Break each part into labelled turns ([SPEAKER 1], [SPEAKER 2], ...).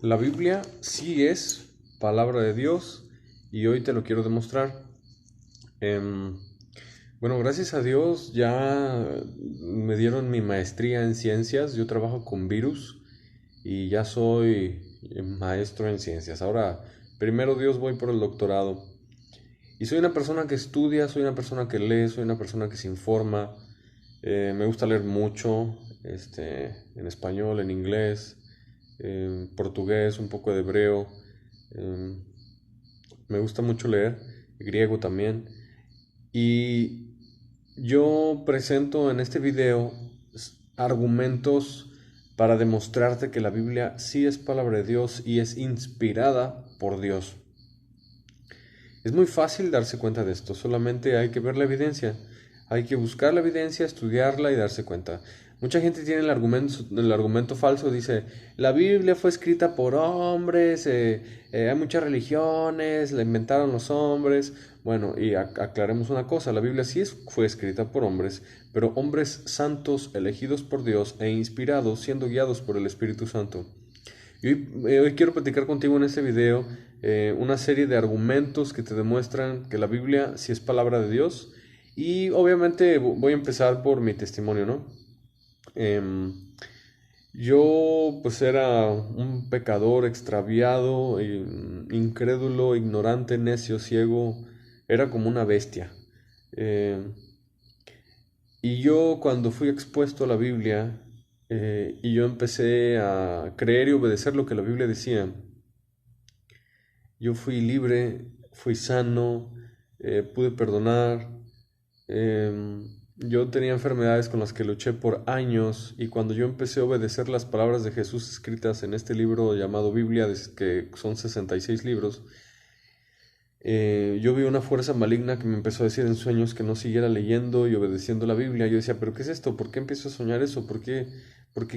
[SPEAKER 1] La Biblia sí es palabra de Dios y hoy te lo quiero demostrar. Em, bueno, gracias a Dios ya me dieron mi maestría en ciencias. Yo trabajo con virus y ya soy maestro en ciencias. Ahora, primero Dios, voy por el doctorado. Y soy una persona que estudia, soy una persona que lee, soy una persona que se informa. Me gusta leer mucho, en español, en inglés, en portugués, un poco de hebreo. em, Me gusta mucho leer, griego también. Y yo presento en este video argumentos para demostrarte que la Biblia sí es palabra de Dios y es inspirada por Dios. Es muy fácil darse cuenta de esto, solamente hay que ver la evidencia. Hay que buscar la evidencia, estudiarla y darse cuenta. Mucha gente tiene el argumento falso, dice, la Biblia fue escrita por hombres, hay muchas religiones, la inventaron los hombres. Bueno, y aclaremos una cosa, la Biblia sí fue escrita por hombres, pero hombres santos, elegidos por Dios e inspirados, siendo guiados por el Espíritu Santo. Y hoy quiero platicar contigo en este video una serie de argumentos que te demuestran que la Biblia sí es palabra de Dios. Y obviamente voy a empezar por mi testimonio, ¿no? Em, yo pues era un pecador extraviado, incrédulo, ignorante, necio, ciego. Era como una bestia. Em, y yo cuando fui expuesto a la Biblia y yo empecé a creer y obedecer lo que la Biblia decía, yo fui libre, fui sano, pude perdonar. Yo tenía enfermedades con las que luché por años y cuando yo empecé a obedecer las palabras de Jesús escritas en este libro llamado Biblia, que son 66 libros, yo vi una fuerza maligna que me empezó a decir en sueños que no siguiera leyendo y obedeciendo la Biblia. Yo decía, ¿pero qué es esto? ¿Por qué empiezo a soñar eso? ¿Por qué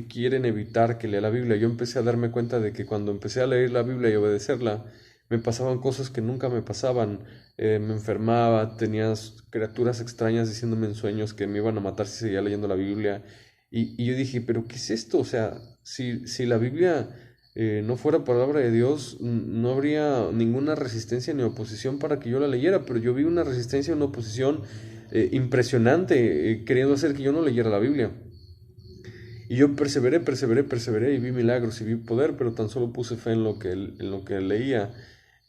[SPEAKER 1] quieren evitar que lea la Biblia? Yo empecé a darme cuenta de que cuando empecé a leer la Biblia y obedecerla, me pasaban cosas que nunca me pasaban. Me enfermaba, tenía criaturas extrañas diciéndome en sueños que me iban a matar si seguía leyendo la Biblia. Y yo dije, ¿pero qué es esto? O sea, si la Biblia no fuera palabra de Dios, no habría ninguna resistencia ni oposición para que yo la leyera, pero yo vi una resistencia y una oposición impresionante, queriendo hacer que yo no leyera la Biblia. Y yo perseveré, perseveré, perseveré y vi milagros y vi poder, pero tan solo puse fe en lo que leía.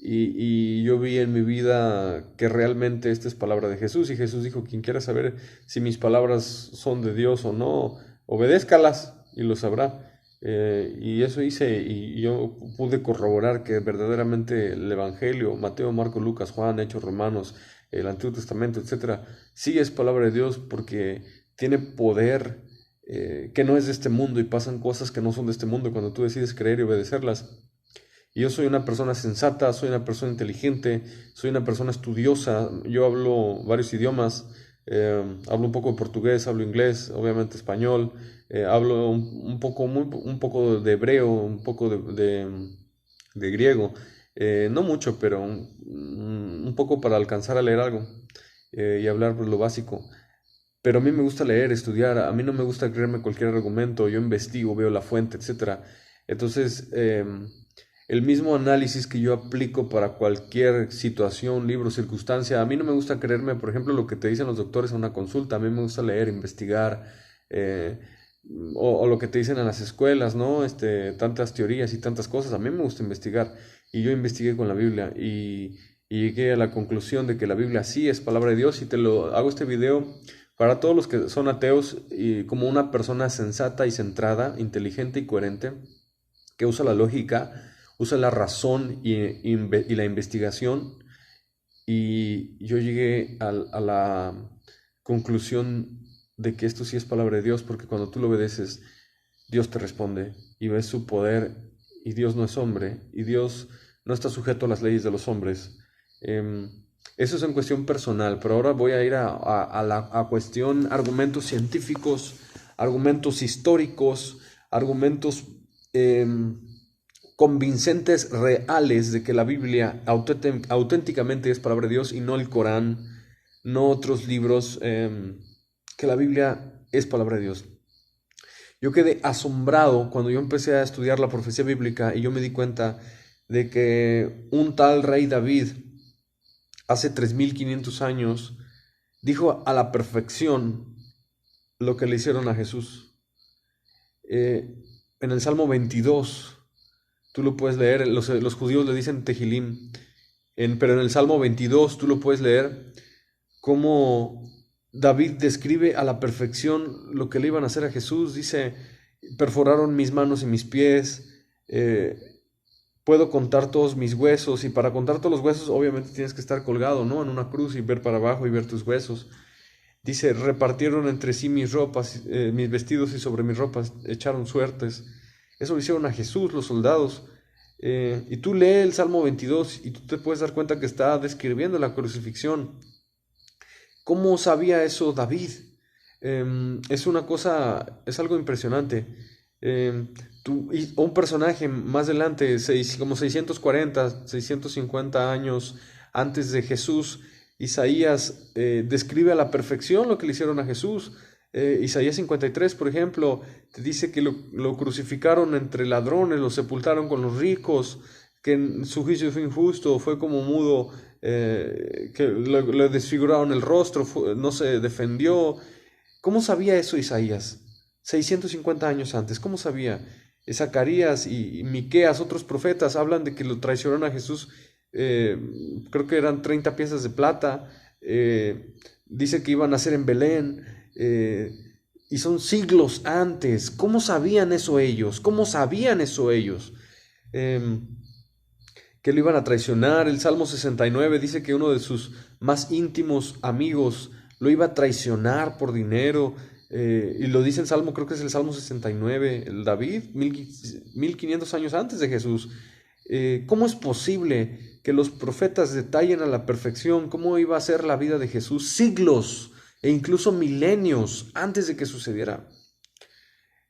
[SPEAKER 1] Y yo vi en mi vida que realmente esta es palabra de Jesús. Y Jesús dijo, quien quiera saber si mis palabras son de Dios o no, obedézcalas y lo sabrá. Y eso hice y yo pude corroborar que verdaderamente el Evangelio, Mateo, Marco, Lucas, Juan, Hechos, Romanos, el Antiguo Testamento, etcétera, sí es palabra de Dios porque tiene poder que no es de este mundo y pasan cosas que no son de este mundo cuando tú decides creer y obedecerlas. Y yo soy una persona sensata, soy una persona inteligente, soy una persona estudiosa, yo hablo varios idiomas, hablo un poco de portugués, hablo inglés, obviamente español, hablo un poco de hebreo, un poco de griego, no mucho, pero un poco para alcanzar a leer algo y hablar pues, lo básico. Pero a mí me gusta leer, estudiar, a mí no me gusta creerme cualquier argumento, yo investigo, veo la fuente, etcétera. Entonces, el mismo análisis que yo aplico para cualquier situación, libro, circunstancia, a mí no me gusta creerme, por ejemplo, lo que te dicen los doctores en una consulta, a mí me gusta leer, investigar, eh, o lo que te dicen en las escuelas, ¿no? Tantas teorías y tantas cosas, a mí me gusta investigar, y yo investigué con la Biblia, y llegué a la conclusión de que la Biblia sí es palabra de Dios, y te lo hago este video para todos los que son ateos y como una persona sensata y centrada, inteligente y coherente, que usa la lógica, usa la razón y la investigación. Y yo llegué a la conclusión de que esto sí es palabra de Dios, porque cuando tú lo obedeces, Dios te responde y ves su poder, y Dios no es hombre, y Dios no está sujeto a las leyes de los hombres. Em, Eso es en cuestión personal, pero ahora voy a ir a cuestión argumentos científicos, argumentos históricos, argumentos convincentes, reales, de que la Biblia auténticamente es palabra de Dios y no el Corán, no otros libros, que la Biblia es palabra de Dios. Yo quedé asombrado cuando yo empecé a estudiar la profecía bíblica y yo me di cuenta de que un tal rey David, hace 3500 años, dijo a la perfección lo que le hicieron a Jesús. En el Salmo 22, tú lo puedes leer, los judíos le dicen Tehilim, pero en el Salmo 22 tú lo puedes leer cómo David describe a la perfección lo que le iban a hacer a Jesús. Dice, perforaron mis manos y mis pies, puedo contar todos mis huesos, y para contar todos los huesos obviamente tienes que estar colgado, ¿no?, en una cruz y ver para abajo y ver tus huesos. Dice, repartieron entre sí mis ropas, mis vestidos, y sobre mis ropas echaron suertes. Eso lo hicieron a Jesús los soldados. Y tú lees el Salmo 22 y tú te puedes dar cuenta que está describiendo la crucifixión. ¿Cómo sabía eso David? Es una cosa, es algo impresionante. Un personaje más adelante, como 640, 650 años antes de Jesús, Isaías describe a la perfección lo que le hicieron a Jesús. Isaías 53, por ejemplo, te dice que lo crucificaron entre ladrones, lo sepultaron con los ricos, que su juicio fue injusto, fue como mudo, que le desfiguraron el rostro, no se defendió. ¿Cómo sabía eso Isaías? 650 años antes, ¿cómo sabía? Zacarías y Miqueas, otros profetas, hablan de que lo traicionaron a Jesús, creo que eran 30 piezas de plata, dice que iban a nacer en Belén, y son siglos antes. ¿Cómo sabían eso ellos? ¿Cómo sabían eso ellos? Que lo iban a traicionar. El Salmo 69 dice que uno de sus más íntimos amigos lo iba a traicionar por dinero, y lo dice el Salmo, creo que es el Salmo 69, el David, 1500 años antes de Jesús. ¿Cómo es posible que los profetas detallen a la perfección cómo iba a ser la vida de Jesús siglos e incluso milenios antes de que sucediera?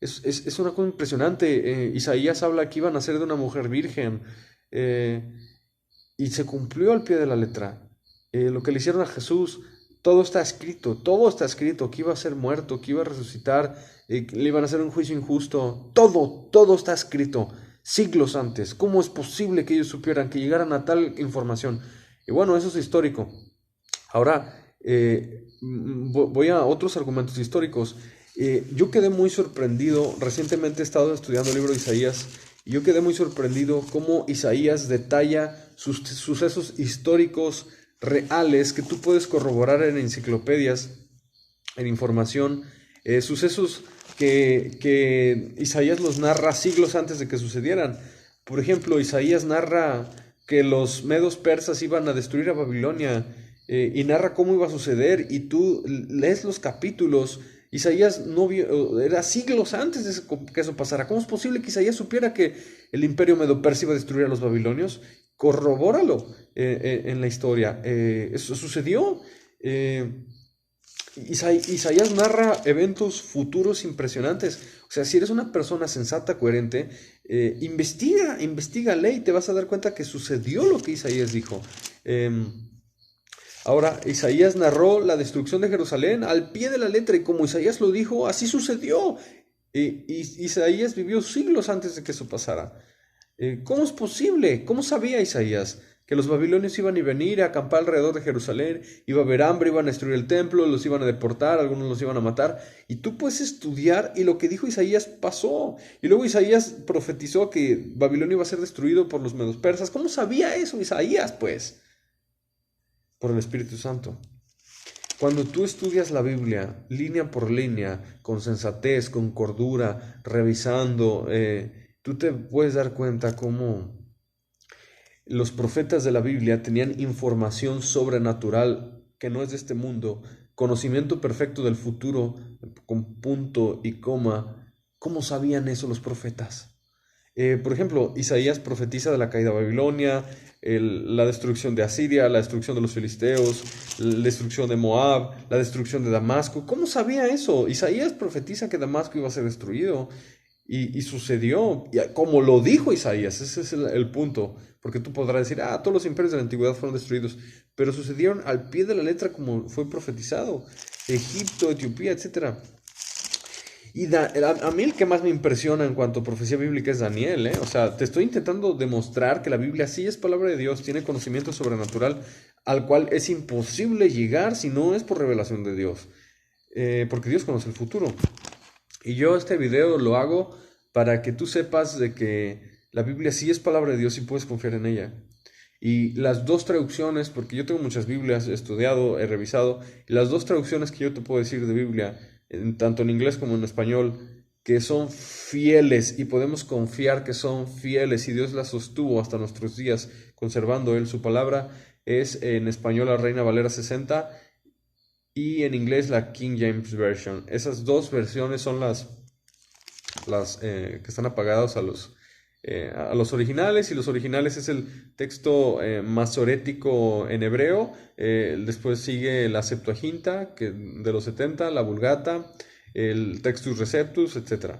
[SPEAKER 1] Es una cosa impresionante. Isaías habla que iban a ser de una mujer virgen, y se cumplió al pie de la letra. Lo que le hicieron a Jesús, todo está escrito, que iba a ser muerto, que iba a resucitar, le iban a hacer un juicio injusto, todo está escrito, siglos antes. ¿Cómo es posible que ellos supieran, que llegaran a tal información? Y bueno, eso es histórico. Ahora, voy a otros argumentos históricos. Yo quedé muy sorprendido, recientemente he estado estudiando el libro de Isaías, y yo quedé muy sorprendido cómo Isaías detalla sus sucesos históricos reales que tú puedes corroborar en enciclopedias, en información, sucesos que Isaías los narra siglos antes de que sucedieran. Por ejemplo, Isaías narra que los medos persas iban a destruir a Babilonia, y narra cómo iba a suceder, y tú lees los capítulos. Isaías no vio, era siglos antes de que eso pasara. ¿Cómo es posible que Isaías supiera que el imperio medo-persa iba a destruir a los babilonios? Corrobóralo en la historia. Eso sucedió. Isaías narra eventos futuros impresionantes. O sea, si eres una persona sensata, coherente, investiga, lee, y te vas a dar cuenta que sucedió lo que Isaías dijo. Ahora, Isaías narró la destrucción de Jerusalén al pie de la letra, y como Isaías lo dijo, así sucedió. Isaías vivió siglos antes de que eso pasara. ¿Cómo es posible? ¿Cómo sabía Isaías que los babilonios iban a venir a acampar alrededor de Jerusalén? Iba a haber hambre, iban a destruir el templo, los iban a deportar, algunos los iban a matar. Y tú puedes estudiar, y lo que dijo Isaías pasó. Y luego Isaías profetizó que Babilonia iba a ser destruido por los medos persas. ¿Cómo sabía eso Isaías, pues? Por el Espíritu Santo. Cuando tú estudias la Biblia, línea por línea, con sensatez, con cordura, revisando, tú te puedes dar cuenta cómo los profetas de la Biblia tenían información sobrenatural que no es de este mundo, conocimiento perfecto del futuro, con punto y coma. ¿Cómo sabían eso los profetas? Por ejemplo, Isaías profetiza de la caída de Babilonia, la destrucción de Asiria, la destrucción de los filisteos, la destrucción de Moab, la destrucción de Damasco. ¿Cómo sabía eso? Isaías profetiza que Damasco iba a ser destruido, y sucedió, como lo dijo Isaías. Ese es el punto, porque tú podrás decir, todos los imperios de la antigüedad fueron destruidos, pero sucedieron al pie de la letra como fue profetizado. Egipto, Etiopía, etc. A mí el que más me impresiona en cuanto a profecía bíblica es Daniel, ¿eh? O sea, te estoy intentando demostrar que la Biblia sí es palabra de Dios, tiene conocimiento sobrenatural al cual es imposible llegar si no es por revelación de Dios, porque Dios conoce el futuro. Y yo este video lo hago para que tú sepas de que la Biblia sí es palabra de Dios y puedes confiar en ella. Y las dos traducciones, porque yo tengo muchas Biblias, he estudiado, he revisado, y las dos traducciones que yo te puedo decir de Biblia, tanto en inglés como en español, que son fieles y podemos confiar que son fieles y Dios las sostuvo hasta nuestros días, conservando Él su palabra, es en español la Reina Valera 60 y en inglés la King James Version. Esas dos versiones son las que están apagadas a los originales, y los originales es el texto masorético en hebreo, después sigue la Septuaginta de los 70, la Vulgata, el Textus Receptus, etc.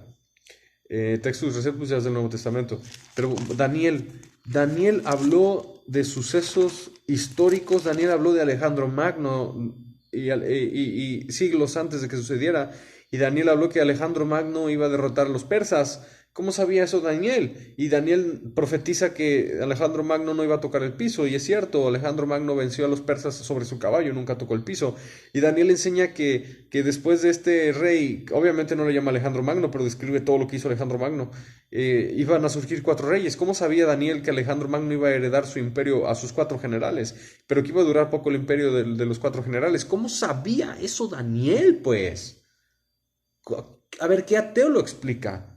[SPEAKER 1] Textus Receptus ya es del Nuevo Testamento. Pero Daniel habló de sucesos históricos, Daniel habló de Alejandro Magno y siglos antes de que sucediera. Y Daniel habló que Alejandro Magno iba a derrotar a los persas. ¿Cómo sabía eso Daniel? Y Daniel profetiza que Alejandro Magno no iba a tocar el piso. Y es cierto, Alejandro Magno venció a los persas sobre su caballo, nunca tocó el piso. Y Daniel enseña que después de este rey, obviamente no le llama Alejandro Magno, pero describe todo lo que hizo Alejandro Magno, iban a surgir 4 reyes. ¿Cómo sabía Daniel que Alejandro Magno iba a heredar su imperio a sus 4 generales, pero que iba a durar poco el imperio de los 4 generales? ¿Cómo sabía eso Daniel, pues? A ver, ¿qué ateo lo explica?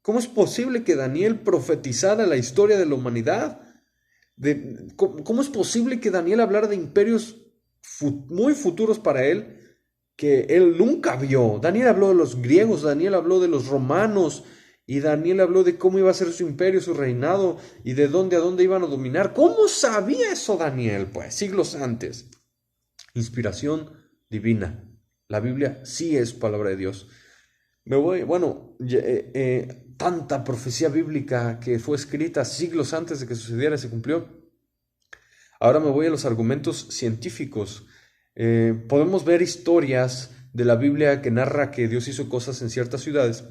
[SPEAKER 1] ¿Cómo es posible que Daniel profetizara la historia de la humanidad? ¿Cómo es posible que Daniel hablara de imperios muy futuros para él que él nunca vio? Daniel habló de los griegos, Daniel habló de los romanos, y Daniel habló de cómo iba a ser su imperio, su reinado, y de dónde a dónde iban a dominar. ¿Cómo sabía eso Daniel? Pues siglos antes. Inspiración divina. La Biblia sí es palabra de Dios. Tanta profecía bíblica que fue escrita siglos antes de que sucediera se cumplió. Ahora me voy a los argumentos científicos. Podemos ver historias de la Biblia que narra que Dios hizo cosas en ciertas ciudades,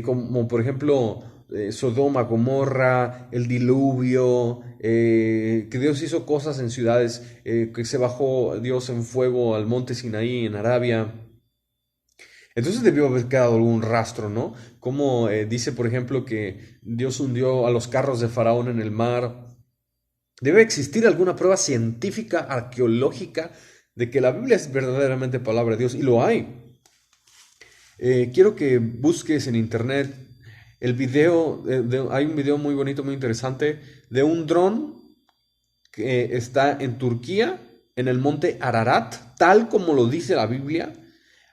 [SPEAKER 1] como por ejemplo Sodoma, Gomorra, el diluvio, que Dios hizo cosas en ciudades, que se bajó Dios en fuego al monte Sinaí en Arabia. Entonces debió haber quedado algún rastro, ¿no? Como dice, por ejemplo, que Dios hundió a los carros de Faraón en el mar. Debe existir alguna prueba científica, arqueológica, de que la Biblia es verdaderamente palabra de Dios, y lo hay. Quiero que busques en internet el video, hay un video muy bonito, muy interesante, de un dron que está en Turquía, en el monte Ararat, tal como lo dice la Biblia.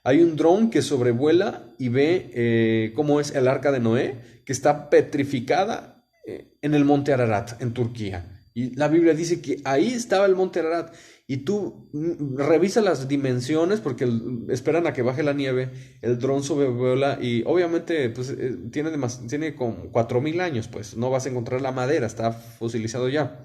[SPEAKER 1] Hay un dron que sobrevuela y ve cómo es el arca de Noé, que está petrificada en el monte Ararat, en Turquía. Y la Biblia dice que ahí estaba el monte Ararat. Y tú revisa las dimensiones, porque esperan a que baje la nieve, el dron sobrevuela y obviamente pues, tiene como 4000 años, pues no vas a encontrar la madera, está fosilizado ya.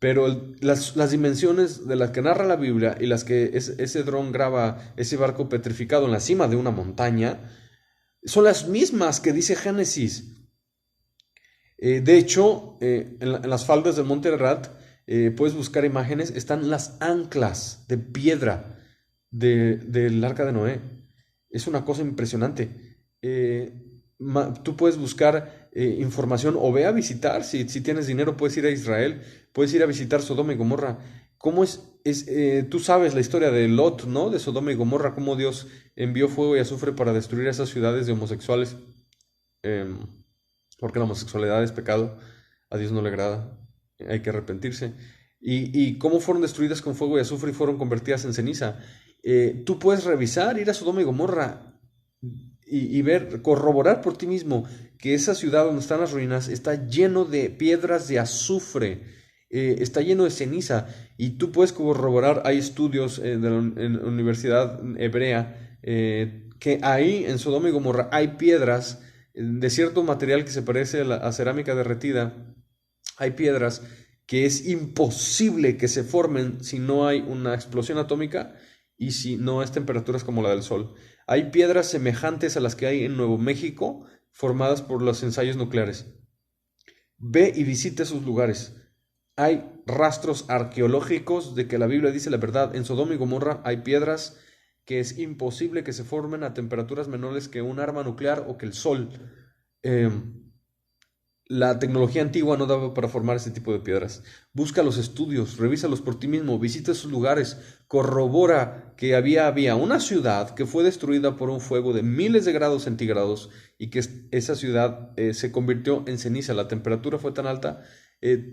[SPEAKER 1] Pero las dimensiones de las que narra la Biblia y las que ese dron graba, ese barco petrificado en la cima de una montaña, son las mismas que dice Génesis. De hecho, en las faldas del monte Ararat, puedes buscar imágenes, están las anclas de piedra del arca de Noé. Es una cosa impresionante. Tú puedes buscar información o ve a visitar, si tienes dinero puedes ir a Israel, puedes ir a visitar Sodoma y Gomorra. ¿Cómo tú sabes la historia de Lot, ¿no? De Sodoma y Gomorra, cómo Dios envió fuego y azufre para destruir esas ciudades de homosexuales, porque la homosexualidad es pecado, a Dios no le agrada, hay que arrepentirse. Y cómo fueron destruidas con fuego y azufre y fueron convertidas en ceniza. Tú puedes revisar, ir a Sodoma y Gomorra y ver, corroborar por ti mismo que esa ciudad donde están las ruinas está lleno de piedras de azufre, está lleno de ceniza, y tú puedes corroborar. Hay estudios de la Universidad Hebrea que ahí en Sodoma y Gomorra hay piedras de cierto material que se parece a cerámica derretida. Hay piedras que es imposible que se formen si no hay una explosión atómica y si no es temperaturas como la del Sol. Hay piedras semejantes a las que hay en Nuevo México, formadas por los ensayos nucleares. Ve y visita esos lugares. Hay rastros arqueológicos de que la Biblia dice la verdad. En Sodoma y Gomorra hay piedras que es imposible que se formen a temperaturas menores que un arma nuclear o que el sol. Eh, la tecnología antigua no daba para formar ese tipo de piedras. Busca los estudios, revísalos por ti mismo, visita esos lugares, corrobora que había una ciudad que fue destruida por un fuego de miles de grados centígrados y que esa ciudad se convirtió en ceniza. La temperatura fue tan alta.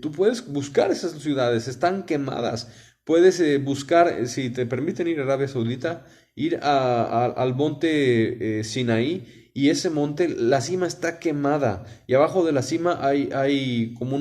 [SPEAKER 1] Tú puedes buscar esas ciudades, están quemadas. Puedes buscar, si te permiten ir a Arabia Saudita, ir al monte Sinaí, y ese monte, la cima está quemada y abajo de la cima hay como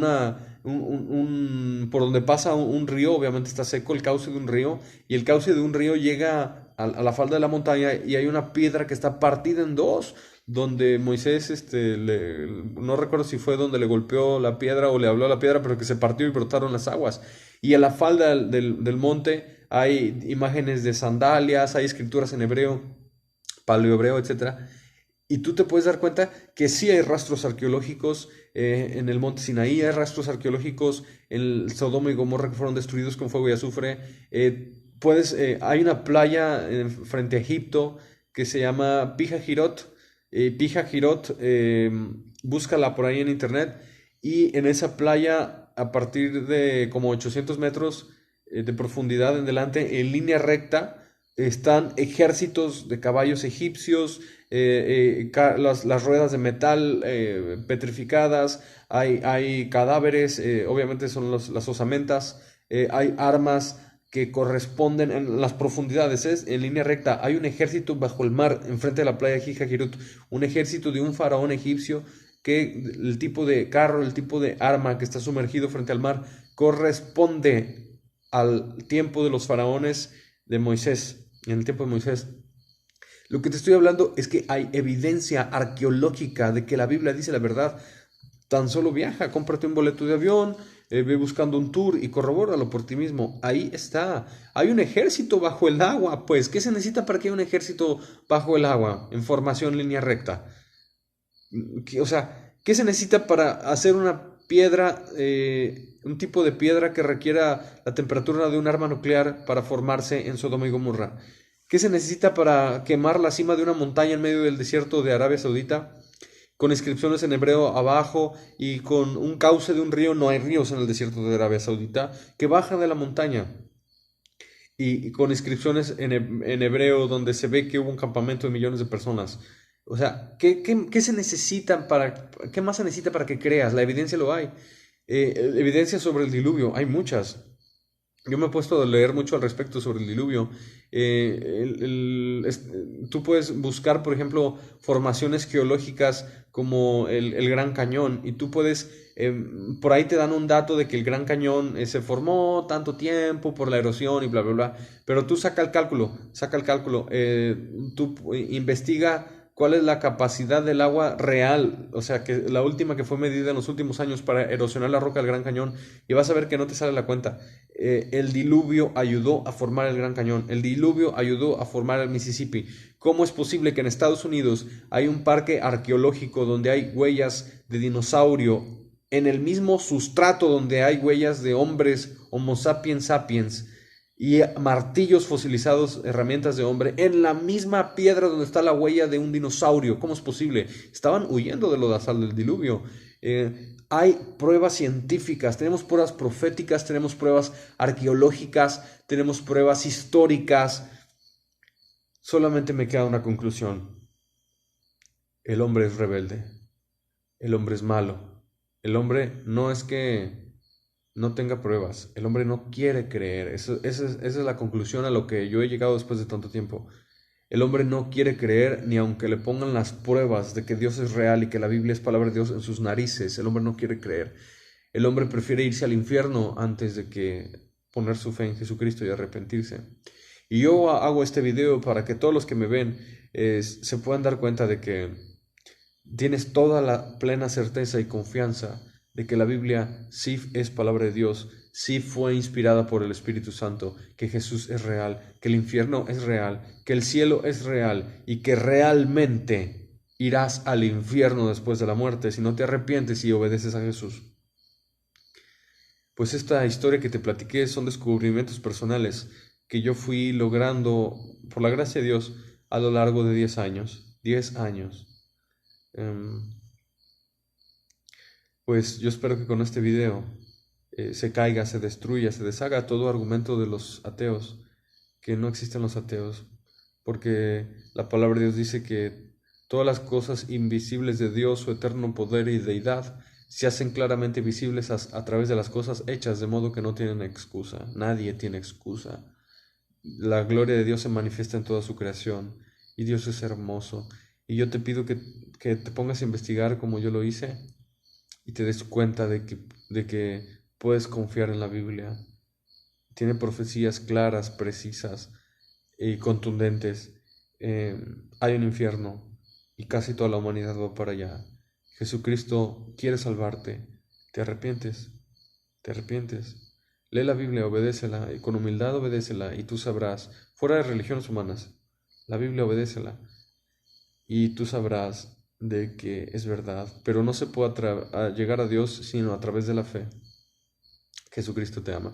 [SPEAKER 1] por donde pasa un río, obviamente está seco el cauce de un río, y el cauce de un río llega a la falda de la montaña y hay una piedra que está partida en dos, donde Moisés, no recuerdo si fue donde le golpeó la piedra o le habló a la piedra, pero que se partió y brotaron las aguas. Y a la falda del monte hay imágenes de sandalias, hay escrituras en hebreo, paleohebreo, etcétera. Y tú te puedes dar cuenta que sí hay rastros arqueológicos en el monte Sinaí, hay rastros arqueológicos en Sodoma y Gomorra que fueron destruidos con fuego y azufre. Hay una playa frente a Egipto que se llama Pija Hirot. Pija Hirot, búscala por ahí en internet. Y en esa playa, a partir de como 800 metros de profundidad en delante, en línea recta, están ejércitos de caballos egipcios, las ruedas de metal petrificadas, hay cadáveres, obviamente son las osamentas, hay armas que corresponden en las profundidades, en línea recta. Hay un ejército bajo el mar, enfrente de la playa de Jijajirut, un ejército de un faraón egipcio que el tipo de carro, el tipo de arma que está sumergido frente al mar corresponde al tiempo de los faraones de Moisés, en el tiempo de Moisés. Lo que te estoy hablando es que hay evidencia arqueológica de que la Biblia dice la verdad. Tan solo viaja, cómprate un boleto de avión, ve buscando un tour y corrobóralo por ti mismo. Ahí está. Hay un ejército bajo el agua, pues. ¿Qué se necesita para que haya un ejército bajo el agua en formación en línea recta? O sea, ¿qué se necesita para hacer una piedra, un tipo de piedra que requiera la temperatura de un arma nuclear para formarse en Sodoma y Gomorra? ¿Qué se necesita para quemar la cima de una montaña en medio del desierto de Arabia Saudita? Con inscripciones en hebreo abajo y con un cauce de un río. No hay ríos en el desierto de Arabia Saudita, que baja de la montaña. Y con inscripciones en hebreo donde se ve que hubo un campamento de millones de personas. O sea, ¿qué se necesita qué más se necesita para que creas? La evidencia lo hay. Evidencia sobre el diluvio, hay muchas. Yo me he puesto a leer mucho al respecto sobre el diluvio. Tú puedes buscar, por ejemplo, formaciones geológicas como el Gran Cañón, y tú puedes, por ahí te dan un dato de que el Gran Cañón se formó tanto tiempo por la erosión y bla, bla, bla, pero tú saca el cálculo, tú investiga cuál es la capacidad del agua real, o sea, que la última que fue medida en los últimos años para erosionar la roca del Gran Cañón, y vas a ver que no te sale la cuenta. El diluvio ayudó a formar el Gran Cañón, el diluvio ayudó a formar el Mississippi. ¿Cómo es posible que en Estados Unidos hay un parque arqueológico donde hay huellas de dinosaurio en el mismo sustrato donde hay huellas de hombres, Homo sapiens sapiens, y martillos fosilizados, herramientas de hombre, en la misma piedra donde está la huella de un dinosaurio? ¿Cómo es posible? Estaban huyendo de lo de del diluvio. Hay pruebas científicas, tenemos pruebas proféticas, tenemos pruebas arqueológicas, tenemos pruebas históricas. Solamente me queda una conclusión. El hombre es rebelde, el hombre es malo, el hombre no es que no tenga pruebas, el hombre no quiere creer. Esa es la conclusión a lo que yo he llegado después de tanto tiempo. El hombre no quiere creer ni aunque le pongan las pruebas de que Dios es real y que la Biblia es palabra de Dios en sus narices. El hombre no quiere creer. El hombre prefiere irse al infierno antes de que poner su fe en Jesucristo y arrepentirse. Y yo hago este video para que todos los que me ven se puedan dar cuenta de que tienes toda la plena certeza y confianza de que la Biblia sí es palabra de Dios, sí fue inspirada por el Espíritu Santo, que Jesús es real, que el infierno es real, que el cielo es real y que realmente irás al infierno después de la muerte si no te arrepientes y obedeces a Jesús. Pues esta historia que te platiqué son descubrimientos personales que yo fui logrando, por la gracia de Dios, a lo largo de 10 años. 10 años. Pues yo espero que con este video se caiga, se destruya, se deshaga todo argumento de los ateos, que no existen los ateos, porque la palabra de Dios dice que todas las cosas invisibles de Dios, su eterno poder y deidad, se hacen claramente visibles a través de las cosas hechas, de modo que no tienen excusa. Nadie tiene excusa. La gloria de Dios se manifiesta en toda su creación y Dios es hermoso. Y yo te pido que te pongas a investigar como yo lo hice y te des cuenta de que puedes confiar en la Biblia. Tiene profecías claras, precisas y contundentes. Hay un infierno y casi toda la humanidad va para allá. Jesucristo quiere salvarte. ¿Te arrepientes? ¿Te arrepientes? Lee la Biblia, obedécela, y con humildad obedécela, y tú sabrás, fuera de religiones humanas, la Biblia obedécela, y tú sabrás de que es verdad, pero no se puede llegar a Dios sino a través de la fe. Jesucristo te ama.